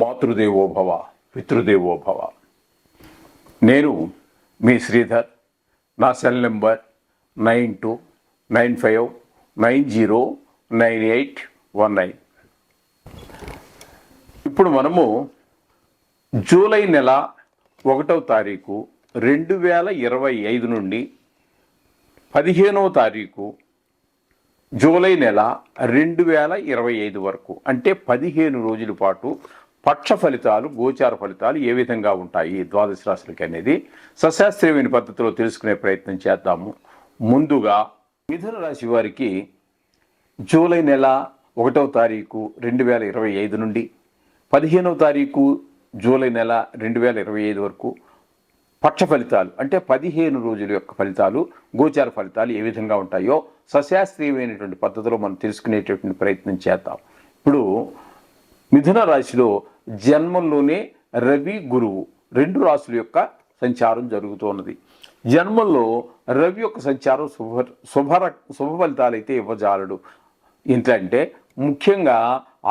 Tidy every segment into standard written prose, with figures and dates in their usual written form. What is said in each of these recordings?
మాతృదేవోభవ పితృదేవోభవ. నేను మీ శ్రీధర్. నా cell number 9295909819. ఇప్పుడు మనము జూలై నెల 1వ తారీఖు 2025 నుండి 15వ తారీఖు జూలై నెల 2025 వరకు, అంటే 15 రోజుల పాటు పక్ష ఫలితాలు, గోచార ఫలితాలు ఏ విధంగా ఉంటాయి ద్వాదశ రాశులకి అనేది సశాస్త్రీయమైన పద్ధతిలో తెలుసుకునే ప్రయత్నం చేద్దాము. ముందుగా మిథున రాశి వారికి జూలై నెల 1వ తారీఖు 2025 నుండి 15వ తారీఖు జూలై నెల 2025 వరకు పక్ష ఫలితాలు, అంటే 15 రోజుల యొక్క ఫలితాలు, గోచార ఫలితాలు ఏ విధంగా ఉంటాయో సశాస్త్రీయమైనటువంటి పద్ధతిలో మనం తెలుసుకునేటటువంటి ప్రయత్నం చేద్దాం. ఇప్పుడు మిథున రాశిలో జన్మంలోనే రవి, గురువు 2 రాశుల యొక్క సంచారం జరుగుతున్నది. జన్మంలో రవి యొక్క సంచారం శుభ ఫలితాలు అయితే ఇవ్వజాలడు. ఏంటంటే ముఖ్యంగా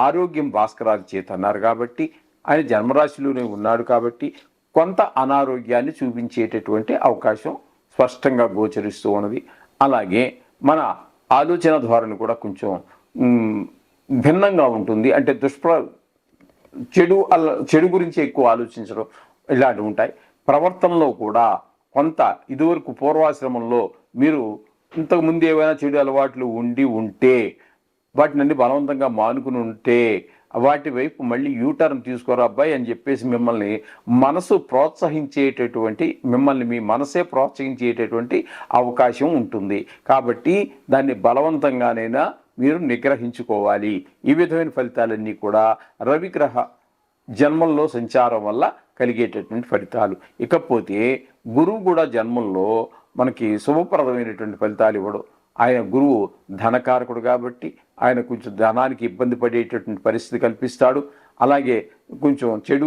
ఆరోగ్యం భాస్కరాలు చేత అన్నారు కాబట్టి, ఆయన జన్మరాశిలోనే ఉన్నాడు కాబట్టి కొంత అనారోగ్యాన్ని చూపించేటటువంటి అవకాశం స్పష్టంగా గోచరిస్తూ ఉన్నది. అలాగే మన ఆలోచన ధోరణి కూడా కొంచెం భిన్నంగా ఉంటుంది. అంటే చెడు గురించి ఎక్కువ ఆలోచించడం ఇలాంటివి ఉంటాయి. ప్రవర్తనలో కూడా కొంత ఇదివరకు పూర్వాశ్రమంలో మీరు ఇంతకుముందు ఏవైనా చెడు అలవాట్లు ఉంటే వాటిని బలవంతంగా మానుకుని ఉంటే వాటి వైపు మళ్ళీ యూటర్న్ తీసుకోరా అబ్బాయి అని చెప్పేసి మిమ్మల్ని మీ మనసే ప్రోత్సహించేటటువంటి అవకాశం ఉంటుంది. కాబట్టి దాన్ని బలవంతంగానైనా మీరు నిగ్రహించుకోవాలి. ఈ విధమైన ఫలితాలన్నీ కూడా రవిగ్రహ జన్మంలో సంచారం వల్ల కలిగేటటువంటి ఫలితాలు. ఇకపోతే గురువు కూడా జన్మంలో మనకి శుభప్రదమైనటువంటి ఫలితాలు ఇవ్వడం. ఆయన గురువు ధనకారకుడు కాబట్టి ఆయన కొంచెం ధనానికి ఇబ్బంది పడేటటువంటి పరిస్థితి కల్పిస్తాడు. అలాగే కొంచెం చెడు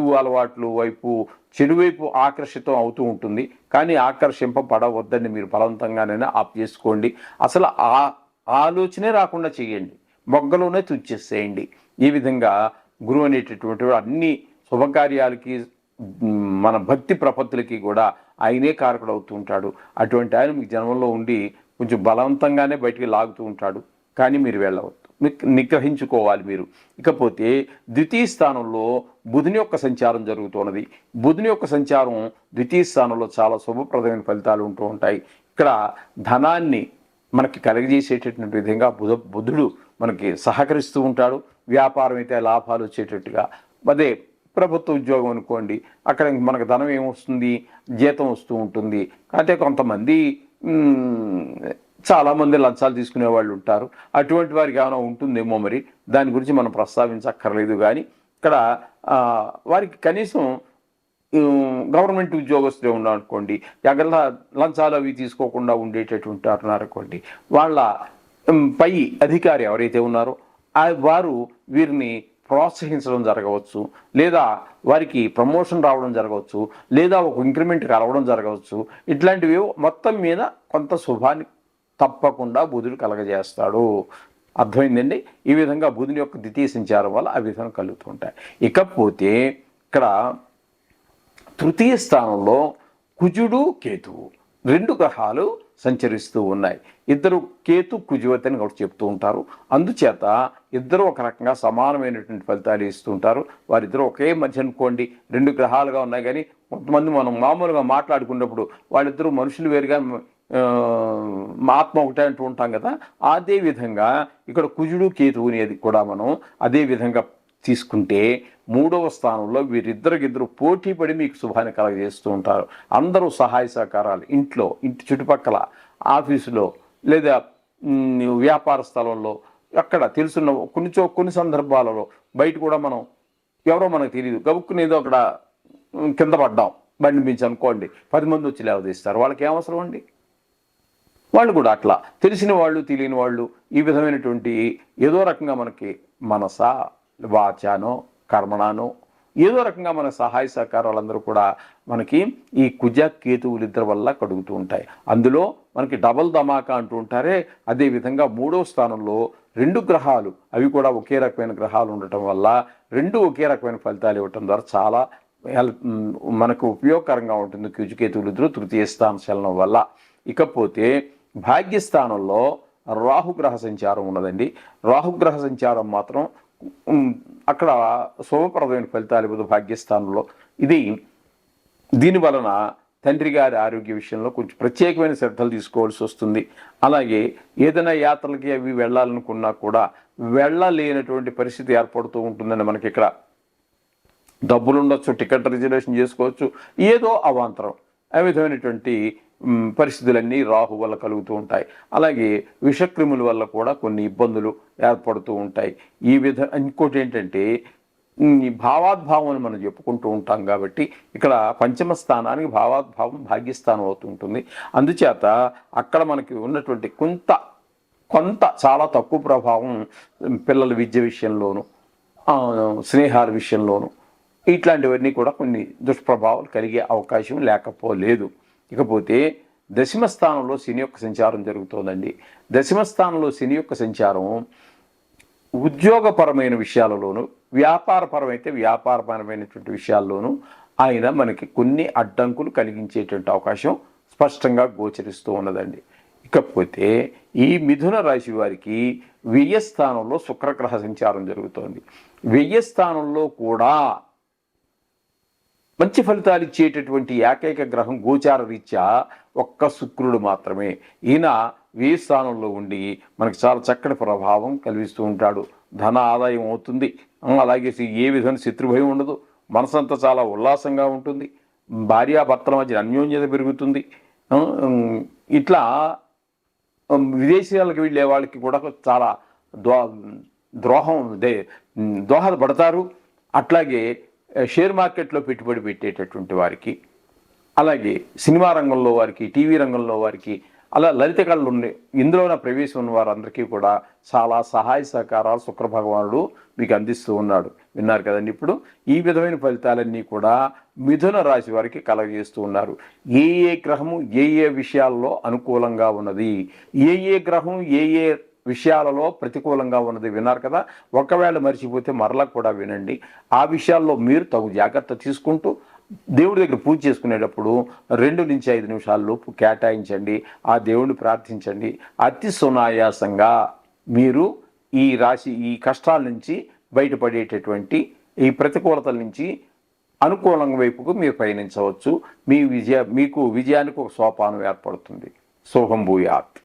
వైపు ఆకర్షితం అవుతూ ఉంటుంది. కానీ ఆకర్షింపబడవద్దని మీరు బలవంతంగానైనా ఆప్ చేసుకోండి. అసలు ఆలోచనే రాకుండా చేయండి, మొగ్గలోనే తుచ్చేసేయండి. ఈ విధంగా గురువు అనేటటువంటి అన్ని శుభకార్యాలకి, మన భక్తి ప్రపత్తులకి కూడా ఆయనే కారకుడు అవుతూ ఉంటాడు. అటువంటి ఆయన మీకు జన్మంలో ఉండి కొంచెం బలవంతంగానే బయటికి లాగుతూ ఉంటాడు. కానీ మీరు వెళ్ళవద్దు, నిగ్రహించుకోవాలి మీరు. ఇకపోతే ద్వితీయ స్థానంలో బుధుని యొక్క సంచారం జరుగుతున్నది. బుధుని యొక్క సంచారం ద్వితీయ స్థానంలో చాలా శుభప్రదమైన ఫలితాలు ఉంటూ ఉంటాయి. ఇక్కడ ధనాన్ని మనకి కలగజేసేటటువంటి విధంగా బుధుడు మనకి సహకరిస్తూ ఉంటాడు. వ్యాపారం అయితే లాభాలు వచ్చేటట్టుగా. అదే ప్రభుత్వ ఉద్యోగం అనుకోండి, అక్కడ మనకు ధనం ఏమొస్తుంది, జీతం వస్తూ ఉంటుంది. అంటే కొంతమంది చాలామంది లంచాలు తీసుకునే వాళ్ళు ఉంటారు. అటువంటి వారికి ఏమైనా ఉంటుందేమో, మరి దాని గురించి మనం ప్రస్తావించక్కర్లేదు. కానీ ఇక్కడ వారికి కనీసం గవర్నమెంట్ ఉద్యోగస్తులే ఉన్నారనుకోండి, ఎక్కడ లంచాలు అవి తీసుకోకుండా ఉండేటటువంటి అనుకోండి, వాళ్ళ పై అధికారి ఎవరైతే ఉన్నారో వారు వీరిని ప్రోత్సహించడం జరగవచ్చు, లేదా వారికి ప్రమోషన్ రావడం జరగవచ్చు, లేదా ఒక ఇంక్రిమెంట్ కలవడం జరగవచ్చు. ఇట్లాంటివి మొత్తం మీద కొంత శుభాన్ని తప్పకుండా బుధుడు కలగజేస్తాడు. అర్థమైందండి? ఈ విధంగా బుధుని యొక్క ద్వితీయ సంచారం వల్ల ఆ విధంగా కలుగుతూ ఉంటాయి. ఇకపోతే ఇక్కడ తృతీయ స్థానంలో కుజుడు, కేతువు 2 గ్రహాలు సంచరిస్తూ ఉన్నాయి. ఇద్దరు కేతు కుజువతి అని కూడా చెప్తూ ఉంటారు. అందుచేత ఇద్దరు ఒక రకంగా సమానమైనటువంటి ఫలితాలు ఇస్తూ ఉంటారు. వారిద్దరూ ఒకే మధ్య అనుకోండి, 2 గ్రహాలుగా ఉన్నాయి. కానీ కొంతమంది మనం మామూలుగా మాట్లాడుకున్నప్పుడు వాళ్ళిద్దరూ మనుషులు వేరుగా ఆత్మ ఒకటే అంటూ ఉంటాం కదా. అదే విధంగా ఇక్కడ కుజుడు, కేతువు అనేది కూడా మనం అదే విధంగా తీసుకుంటే 3వ స్థానంలో వీరిద్దరికిద్దరు పోటీ పడి మీకు శుభాన్ని కలగజేస్తూ ఉంటారు. అందరూ సహాయ సహకారాలు ఇంటి చుట్టుపక్కల, ఆఫీసులో, లేదా వ్యాపార స్థలంలో, అక్కడ తెలుసున్న కొన్ని సందర్భాలలో బయట కూడా మనం ఎవరో మనకు తెలియదు, గబుక్కుని ఏదో అక్కడ కింద పడ్డాం బండి మించి అనుకోండి, 10 మంది వచ్చి లేవదీస్తారు. వాళ్ళకి ఏమవసరం అండి? వాళ్ళు కూడా అట్లా తెలిసిన వాళ్ళు, తెలియని వాళ్ళు ఈ విధమైనటువంటి ఏదో రకంగా మనకి మనస, వాచానో, కర్మణానో ఏదో రకంగా మన సహాయ సహకారాలందరూ కూడా మనకి ఈ కుజ కేతువులు ఇద్దరి వల్ల కడుగుతూ ఉంటాయి. అందులో మనకి డబల్ ధమాకా అంటూ ఉంటారే, అదేవిధంగా 3వ స్థానంలో 2 గ్రహాలు, అవి కూడా ఒకే రకమైన గ్రహాలు ఉండటం వల్ల 2 ఒకే రకమైన ఫలితాలు ఇవ్వటం ద్వారా చాలా మనకు ఉపయోగకరంగా ఉంటుంది కుజకేతువులు ఇద్దరు తృతీయ స్థాన చలనం వల్ల. ఇకపోతే భాగ్యస్థానంలో రాహుగ్రహ సంచారం ఉన్నదండి. రాహుగ్రహ సంచారం మాత్రం అక్కడ శుభప్రదమైన ఫలితాలు ఇవ్వదు భాగ్యస్థానంలో. దీని వలన తండ్రి గారి ఆరోగ్య విషయంలో కొంచెం ప్రత్యేకమైన శ్రద్ధలు తీసుకోవాల్సి వస్తుంది. అలాగే ఏదైనా యాత్రలకి అవి వెళ్ళాలనుకున్నా కూడా వెళ్ళలేనటువంటి పరిస్థితి ఏర్పడుతూ ఉంటుందండి. మనకి ఇక్కడ డబ్బులు ఉండొచ్చు, టికెట్ రిజర్వేషన్ చేసుకోవచ్చు, ఏదో అవాంతరం ఆ విధమైనటువంటి పరిస్థితులన్నీ రాహు వల్ల కలుగుతూ ఉంటాయి. అలాగే విషక్రిముల వల్ల కూడా కొన్ని ఇబ్బందులు ఏర్పడుతూ ఉంటాయి. ఇంకోటి ఏంటంటే భావాద్భావం మనం చెప్పుకుంటూ ఉంటాం కాబట్టి ఇక్కడ పంచమ స్థానానికి భావాద్భావం భాగ్యస్థానం అవుతుంటుంది. అందుచేత అక్కడ మనకి ఉన్నటువంటి కొంత చాలా తక్కువ ప్రభావం పిల్లల విద్య విషయంలోనూ స్నేహాల విషయంలోనూ ఇట్లాంటివన్నీ కూడా కొన్ని దుష్ప్రభావాలు కలిగే అవకాశం లేకపోలేదు. ఇకపోతే దశమ స్థానంలో శని యొక్క సంచారం జరుగుతోందండి. దశమ స్థానంలో శని యొక్క సంచారం ఉద్యోగపరమైన విషయాలలోనూ వ్యాపారపరమైతే వ్యాపారపరమైనటువంటి విషయాల్లోనూ ఆయన మనకి కొన్ని అడ్డంకులు కలిగించేటువంటి అవకాశం స్పష్టంగా గోచరిస్తూ ఉన్నదండి. ఇకపోతే ఈ మిథున రాశి వారికి వ్యయ స్థానంలో శుక్రగ్రహ సంచారం జరుగుతోంది. వ్యయ స్థానంలో కూడా మంచి ఫలితాలు ఇచ్చేటటువంటి ఏకైక గ్రహం గోచార రీత్యా ఒక్క శుక్రుడు మాత్రమే. ఈయన వ్యయ స్థానంలో ఉండి మనకి చాలా చక్కటి ప్రభావం కలిగిస్తూ ఉంటాడు. ధన ఆదాయం అవుతుంది, అలాగే ఏ విధమైన శత్రుభయం ఉండదు, మనసంతా చాలా ఉల్లాసంగా ఉంటుంది, భార్యాభర్తల మధ్య అన్యోన్యత పెరుగుతుంది. ఇట్లా విదేశాలకు వెళ్ళే వాళ్ళకి కూడా చాలా దోహదపడతారు. అట్లాగే షేర్ మార్కెట్లో పెట్టుబడి పెట్టేటటువంటి వారికి, అలాగే సినిమా రంగంలో వారికి, టీవీ రంగంలో వారికి, అలా లలిత కళలు ఇందులోన ప్రవేశం ఉన్న వారందరికీ కూడా చాలా సహాయ సహకారాలు శుక్ర భగవానుడు మీకు అందిస్తూ ఉన్నాడు. విన్నారు కదండి. ఇప్పుడు ఈ విధమైన ఫలితాలన్నీ కూడా మిథున రాశి వారికి కలగజేస్తూ ఉన్నారు. ఏ గ్రహము ఏ విషయాల్లో అనుకూలంగా ఉన్నది, ఏ గ్రహం ఏ విషయాలలో ప్రతికూలంగా ఉన్నది విన్నారు కదా. ఒకవేళ మర్చిపోతే మరలా కూడా వినండి. ఆ విషయాల్లో మీరు తగు జాగ్రత్త తీసుకుంటూ దేవుడి దగ్గర పూజ చేసుకునేటప్పుడు 2 నుంచి 5 నిమిషాల లోపు కేటాయించండి. ఆ దేవుడిని ప్రార్థించండి. అతి సునాయాసంగా మీరు ఈ కష్టాల నుంచి బయటపడేటటువంటి ఈ ప్రతికూలతల నుంచి అనుకూలంగా వైపుకు మీరు పయనించవచ్చు. మీకు విజయానికి ఒక సోపానం ఏర్పడుతుంది. శుభం భూయాత్.